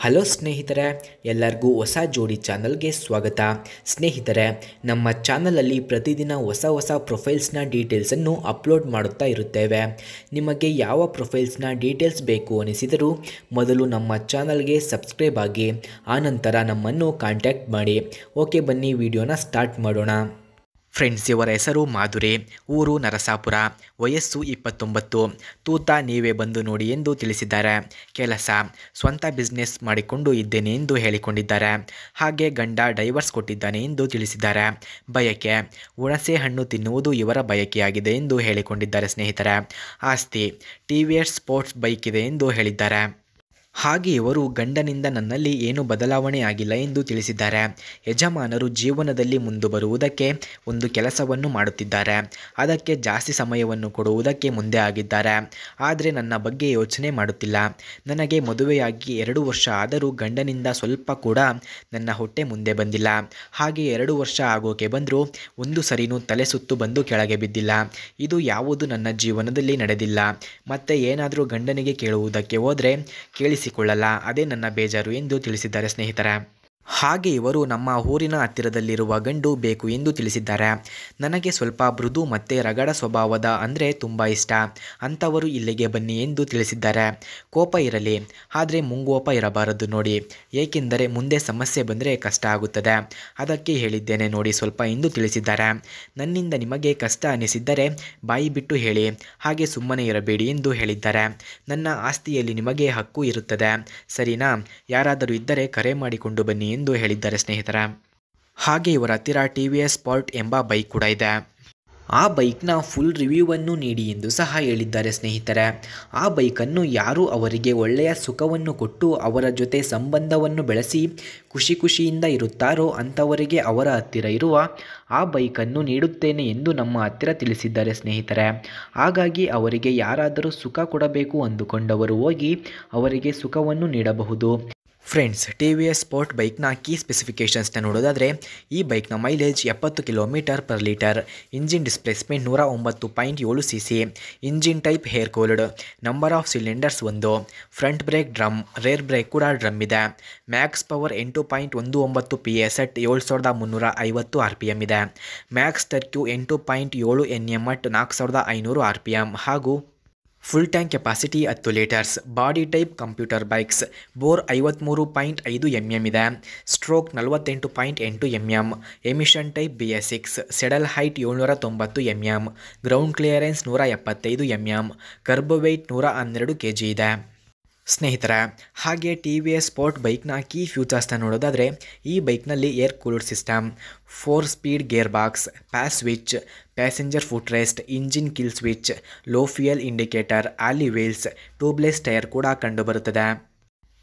Hello ಸ್ನೇಹಿತರೆ, ಎಲ್ಲರಿಗೂ ಹೊಸ ಜೋಡಿ ಚಾನಲ್ಗೆ ಸ್ವಾಗತ. ಸ್ನೇಹಿತರೆ, ನಮ್ಮ ಚಾನಲಲ್ಲಿ ಪ್ರತಿದಿನ ಹೊಸ ಪ್ರೊಫೈಲ್ಸ್ನ ಡೀಟೇಲ್ಸನ್ನು ಅಪ್ಲೋಡ್ ಮಾಡುತ್ತಾ ಇರುತ್ತೇವೆ. ನಿಮಗೆ ಯಾವ ಪ್ರೊಫೈಲ್ಸ್ನ ಡೀಟೇಲ್ಸ್ ಬೇಕು ಅನಿಸಿದರೂ ಮೊದಲು ನಮ್ಮ ಚಾನಲ್ಗೆ ಸಬ್ಸ್ಕ್ರೈಬ್ ಆಗಿ ಆನಂತರ ನಮ್ಮನ್ನು ಕಾಂಟ್ಯಾಕ್ಟ್ ಮಾಡಿ. ಓಕೆ, ಬನ್ನಿ ವಿಡಿಯೋನ ಸ್ಟಾರ್ಟ್ ಮಾಡೋಣ. ಫ್ರೆಂಡ್ಸ್, ಇವರ ಹೆಸರು ಮಾಧುರಿ, ಊರು ನರಸಾಪುರ, ವಯಸ್ಸು 29, ತೂತ ನೀವೇ ಬಂದು ನೋಡಿ ಎಂದು ತಿಳಿಸಿದ್ದಾರೆ. ಕೆಲಸ ಸ್ವಂತ ಬಿಸ್ನೆಸ್ ಮಾಡಿಕೊಂಡು ಇದ್ದೇನೆ ಎಂದು ಹೇಳಿಕೊಂಡಿದ್ದಾರೆ. ಹಾಗೆ ಗಂಡ ಡೈವರ್ಸ್ ಕೊಟ್ಟಿದ್ದಾನೆ ಎಂದು ತಿಳಿಸಿದ್ದಾರೆ. ಬಯಕೆ ಹುಣಸೆ ಹಣ್ಣು ತಿನ್ನುವುದು ಇವರ ಬಯಕೆಯಾಗಿದೆ ಎಂದು ಹೇಳಿಕೊಂಡಿದ್ದಾರೆ. ಸ್ನೇಹಿತರೆ, ಆಸ್ತಿ TVS ಸ್ಪೋರ್ಟ್ಸ್ ಬೈಕ್ ಇದೆ ಎಂದು ಹೇಳಿದ್ದಾರೆ. ಹಾಗೆ ಇವರು ಗಂಡನಿಂದ ನನ್ನಲ್ಲಿ ಏನು ಬದಲಾವಣೆ ಆಗಿಲ್ಲ ಎಂದು ತಿಳಿಸಿದ್ದಾರೆ. ಯಜಮಾನರು ಜೀವನದಲ್ಲಿ ಮುಂದೆ ಬರುವುದಕ್ಕೆ ಒಂದು ಕೆಲಸವನ್ನು ಮಾಡುತ್ತಿದ್ದಾರೆ. ಅದಕ್ಕೆ ಜಾಸ್ತಿ ಸಮಯವನ್ನು ಕೊಡುವುದಕ್ಕೆ ಮುಂದೆ ಆಗಿದ್ದಾರೆ. ಆದರೆ ನನ್ನ ಬಗ್ಗೆ ಯೋಚನೆ ಮಾಡುತ್ತಿಲ್ಲ. ನನಗೆ ಮದುವೆಯಾಗಿ 2 ವರ್ಷ ಆದರೂ ಗಂಡನಿಂದ ಸ್ವಲ್ಪ ಕೂಡ ನನ್ನ ಹೊಟ್ಟೆ ಮುಂದೆ ಬಂದಿಲ್ಲ. ಹಾಗೆ 2 ವರ್ಷ ಆಗೋಕೆ ಬಂದರೂ ಒಂದು ಸರಿನೂ ತಲೆ ಸುತ್ತು ಬಂದು ಕೆಳಗೆ ಬಿದ್ದಿಲ್ಲ. ಇದು ಯಾವುದು ನನ್ನ ಜೀವನದಲ್ಲಿ ನಡೆದಿಲ್ಲ. ಮತ್ತೆ ಏನಾದರೂ ಗಂಡನಿಗೆ ಕೇಳುವುದಕ್ಕೆ ಹೋದರೆ ಕೇಳಿಸಿಕೊಳ್ಳಲ್ಲ. ಅದೇ ನನ್ನ ಬೇಜಾರು ಎಂದು ತಿಳಿಸಿದ್ದಾರೆ. ಸ್ನೇಹಿತರೆ, ಹಾಗೆ ಇವರು ನಮ್ಮ ಊರಿನ ಹತ್ತಿರದಲ್ಲಿರುವ ಗಂಡು ಬೇಕು ಎಂದು ತಿಳಿಸಿದ್ದಾರೆ. ನನಗೆ ಸ್ವಲ್ಪ ಮೃದು ಮತ್ತು ರಗಡ ಸ್ವಭಾವದ ಅಂದರೆ ತುಂಬ ಇಷ್ಟ. ಅಂಥವರು ಇಲ್ಲಿಗೆ ಬನ್ನಿ ಎಂದು ತಿಳಿಸಿದ್ದಾರೆ. ಕೋಪ ಇರಲಿ, ಆದರೆ ಮುಂಗೋಪ ಇರಬಾರದು ನೋಡಿ, ಏಕೆಂದರೆ ಮುಂದೆ ಸಮಸ್ಯೆ ಬಂದರೆ ಕಷ್ಟ ಆಗುತ್ತದೆ. ಅದಕ್ಕೆ ಹೇಳಿದ್ದೇನೆ ನೋಡಿ ಸ್ವಲ್ಪ ಎಂದು ತಿಳಿಸಿದ್ದಾರೆ. ನನ್ನಿಂದ ನಿಮಗೆ ಕಷ್ಟ ಅನಿಸಿದ್ದರೆ ಬಾಯಿ ಬಿಟ್ಟು ಹೇಳಿ, ಹಾಗೆ ಸುಮ್ಮನೆ ಇರಬೇಡಿ ಎಂದು ಹೇಳಿದ್ದಾರೆ. ನನ್ನ ಆಸ್ತಿಯಲ್ಲಿ ನಿಮಗೆ ಹಕ್ಕು ಇರುತ್ತದೆ, ಸರಿನಾ? ಯಾರಾದರೂ ಇದ್ದರೆ ಕರೆ ಮಾಡಿಕೊಂಡು ಬನ್ನಿ ಎಂದು ಹೇಳಿದ್ದಾರೆ. ಸ್ನೇಹಿತರೆ, ಹಾಗೆ ಇವರ ಹತ್ತಿರ TVS ಸ್ಪಾರ್ಟ್ ಎಂಬ ಬೈಕ್ ಕೂಡ ಇದೆ. ಆ ಬೈಕ್ನ ಫುಲ್ ರಿವ್ಯೂವನ್ನು ನೀಡಿ ಎಂದು ಸಹ ಹೇಳಿದ್ದಾರೆ. ಸ್ನೇಹಿತರೆ, ಆ ಬೈಕನ್ನು ಯಾರು ಅವರಿಗೆ ಒಳ್ಳೆಯ ಸುಖವನ್ನು ಕೊಟ್ಟು ಅವರ ಜೊತೆ ಸಂಬಂಧವನ್ನು ಬೆಳೆಸಿ ಖುಷಿಯಿಂದ ಇರುತ್ತಾರೋ ಅಂಥವರಿಗೆ ಅವರ ಹತ್ತಿರ ಇರುವ ಆ ಬೈಕನ್ನು ನೀಡುತ್ತೇನೆ ಎಂದು ನಮ್ಮ ಹತ್ತಿರ ತಿಳಿಸಿದ್ದಾರೆ. ಸ್ನೇಹಿತರೆ, ಹಾಗಾಗಿ ಅವರಿಗೆ ಯಾರಾದರೂ ಸುಖ ಕೊಡಬೇಕು ಅಂದುಕೊಂಡವರು ಹೋಗಿ ಅವರಿಗೆ ಸುಖವನ್ನು ನೀಡಬಹುದು. ಫ್ರೆಂಡ್ಸ್, TVS ಸ್ಪೋರ್ಟ್ ಬೈಕ್ನ ಕೀ ಸ್ಪೆಸಿಫಿಕೇಷನ್ಸ್ನ ನೋಡೋದಾದರೆ ಈ ಬೈಕ್ನ ಮೈಲೇಜ್ 70 km/ಲೀಟರ್, engine displacement 109.7 cc, engine type air cooled, number of cylinders 1, front brake drum, rear brake ಕೂಡ ಡ್ರಮ್ ಇದೆ, max power 8.19 PS at 7350 RPM ಇದೆ, max torque 8.7 Nm at 4500 RPM ಹಾಗೂ full tank capacity 10 litres. Body type commuter bikes. Bore 53.5 mm ಇದೆ. Stroke 48.8 mm. Emission type BS6. Saddle height 790 mm. Ground clearance 175 mm. Kerb weight 112 kg ಇದೆ. ಸ್ನೇಹಿತರೆ, ಹಾಗೆ TVS sport ಬೈಕ್ನ key ಫ್ಯೂಚರ್ಸ್ನ ನೋಡೋದಾದರೆ ಈ ಬೈಕ್ನಲ್ಲಿ air cooled system, 4 speed gear box, pass switch, passenger foot rest, engine kill switch, low fuel indicator, alloy wheels, tubeless tyre ಕೂಡ ಕಂಡುಬರುತ್ತದೆ.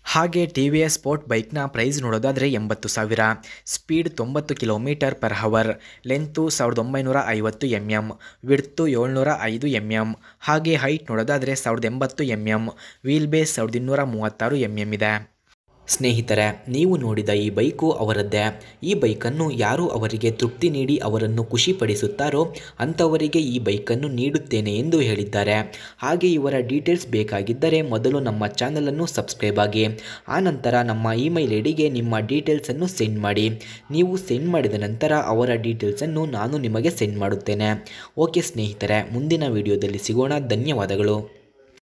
ಹಾಗೆ TVS ಸ್ಪೋರ್ಟ್ ಬೈಕ್ನ ಪ್ರೈಸ್ ನೋಡೋದಾದರೆ 80,000. Speed 90 km/h, length 1950 mm, width 705 mm, ಹಾಗೆ ಹೈಟ್ ನೋಡೋದಾದರೆ 1080 mm, wheel base 1236 mm ಇದೆ. ಸ್ನೇಹಿತರೆ, ನೀವು ನೋಡಿದ ಈ ಬೈಕು ಅವರದ್ದೇ. ಈ ಬೈಕನ್ನು ಯಾರು ಅವರಿಗೆ ತೃಪ್ತಿ ನೀಡಿ ಅವರನ್ನು ಖುಷಿಪಡಿಸುತ್ತಾರೋ ಅಂಥವರಿಗೆ ಈ ಬೈಕನ್ನು ನೀಡುತ್ತೇನೆ ಎಂದು ಹೇಳಿದ್ದಾರೆ. ಹಾಗೆ ಇವರ ಡೀಟೇಲ್ಸ್ ಬೇಕಾಗಿದ್ದರೆ ಮೊದಲು ನಮ್ಮ ಚಾನಲನ್ನು ಸಬ್ಸ್ಕ್ರೈಬ್ ಆಗಿ ಆನಂತರ ನಮ್ಮ ಇಮೇಲ್ ಐಡಿಗೆ ನಿಮ್ಮ ಡೀಟೇಲ್ಸನ್ನು ಸೆಂಡ್ ಮಾಡಿ. ನೀವು ಸೆಂಡ್ ಮಾಡಿದ ನಂತರ ಅವರ ಡೀಟೇಲ್ಸನ್ನು ನಾನು ನಿಮಗೆ ಸೆಂಡ್ ಮಾಡುತ್ತೇನೆ. ಓಕೆ ಸ್ನೇಹಿತರೆ, ಮುಂದಿನ ವಿಡಿಯೋದಲ್ಲಿ ಸಿಗೋಣ. ಧನ್ಯವಾದಗಳು.